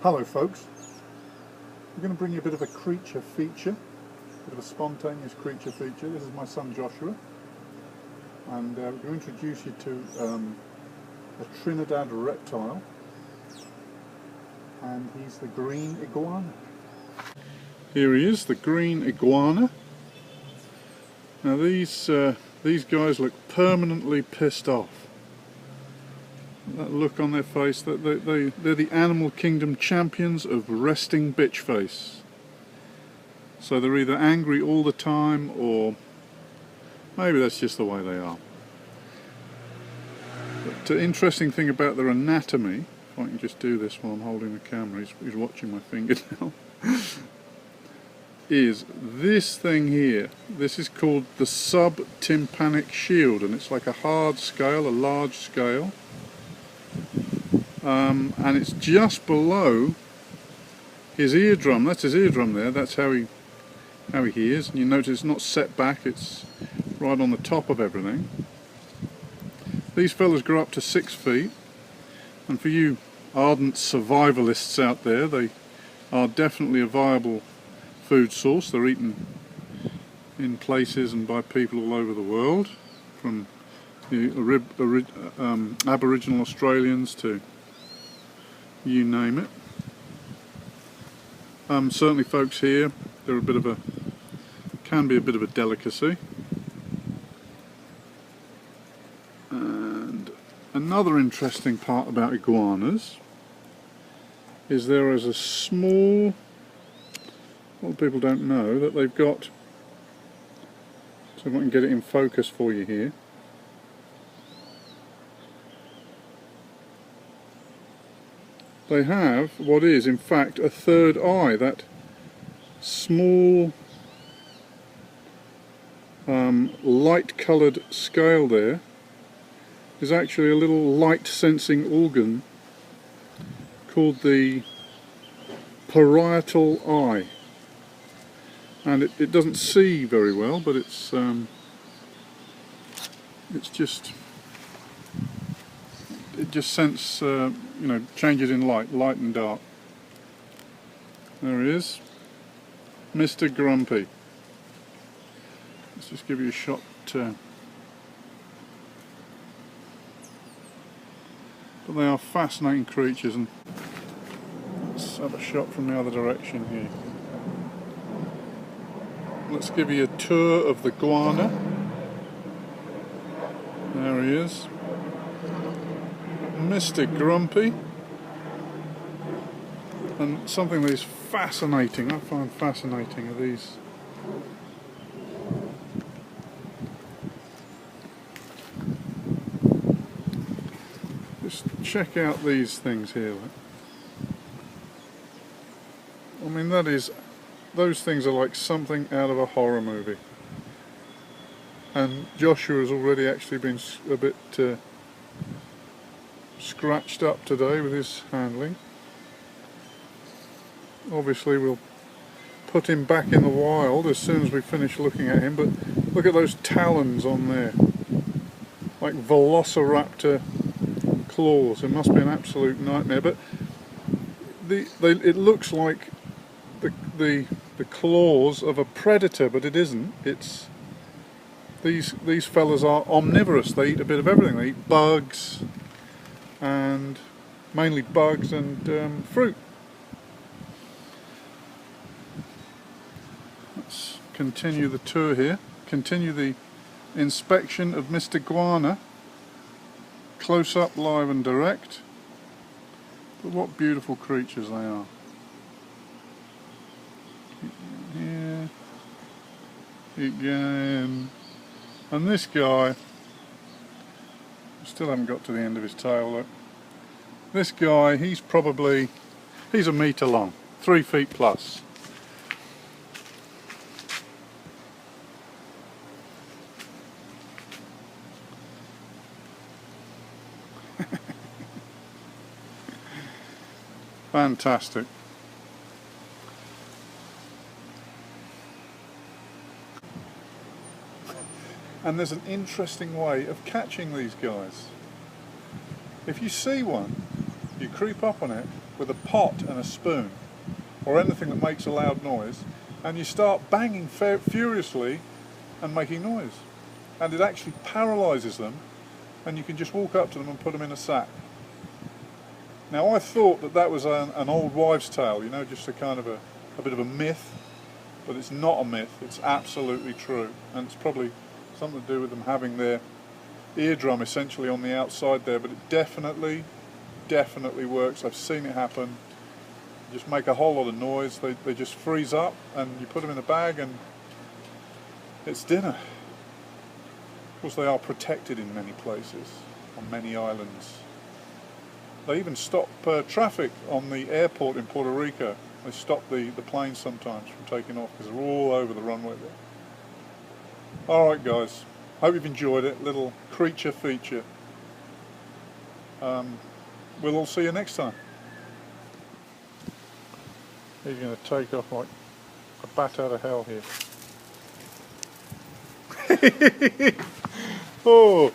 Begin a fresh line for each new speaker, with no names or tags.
Hello folks, I'm going to bring you a bit of a creature feature, a bit of a spontaneous creature feature. This is my son Joshua, and we're going to introduce you to a Trinidad reptile, and he's the green iguana. Here he is, the green iguana. Now these guys look permanently pissed off. That look on their face, they're the animal kingdom champions of resting bitch face. So they're either angry all the time, or maybe that's just the way they are. But the interesting thing about their anatomy, if I can just do this while I'm holding the camera, he's watching my finger now, is this thing here. This is called the subtympanic shield, and it's like a hard scale, a large scale. And it's just below his eardrum. That's his eardrum there. That's how he hears. And you notice it's not set back, it's right on the top of everything. These fellas grow up to 6 feet, and for you ardent survivalists out there, they are definitely a viable food source. They're eaten in places and by people all over the world, from the Aboriginal Australians to you name it. Certainly folks here, they're can be a bit of a delicacy. And another interesting part about iguanas is there is a small, a lot of people don't know that they've got, so if I can get it in focus for you here. They have what is in fact a third eye. That small light coloured scale there is actually a little light sensing organ called the parietal eye, and it doesn't see very well, but it's just, it just senses changes in light and dark. There he is, Mr. Grumpy. Let's just give you a shot. But they are fascinating creatures, and let's have a shot from the other direction here. Let's give you a tour of the iguana. There he is, Mr. Grumpy. And something that is fascinating, I find fascinating, are these just check out these things here. I mean, those things are like something out of a horror movie. And Joshua has already actually been a bit scratched up today with his handling. Obviously we'll put him back in the wild as soon as we finish looking at him, but look at those talons on there, like velociraptor claws. It must be an absolute nightmare, but it looks like the claws of a predator, but it isn't. It's these fellas are omnivorous. They eat a bit of everything. They eat bugs, and mainly bugs and fruit. Let's continue the tour here, continue the inspection of Mr. Iguana, close up, live and direct. But what beautiful creatures they are. Here, again, and this guy, still haven't got to the end of his tail. Look, this guy, he's a metre long, 3 feet plus. Fantastic. And there's an interesting way of catching these guys. If you see one, you creep up on it with a pot and a spoon, or anything that makes a loud noise, and you start banging furiously and making noise. And it actually paralyses them, and you can just walk up to them and put them in a sack. Now I thought that that was an old wives' tale, you know, just a kind of a bit of a myth, but it's not a myth, it's absolutely true. And it's probably something to do with them having their eardrum essentially on the outside there, but it definitely works. I've seen it happen. You just make a whole lot of noise, they just freeze up, and you put them in a bag and it's dinner. Of course, they are protected in many places, on many islands. They even stop traffic on the airport in Puerto Rico. They stop the planes sometimes from taking off because they're all over the runway there. Alright guys, hope you've enjoyed it, little creature feature. We'll all see you next time. He's going to take off like a bat out of hell here. Oh!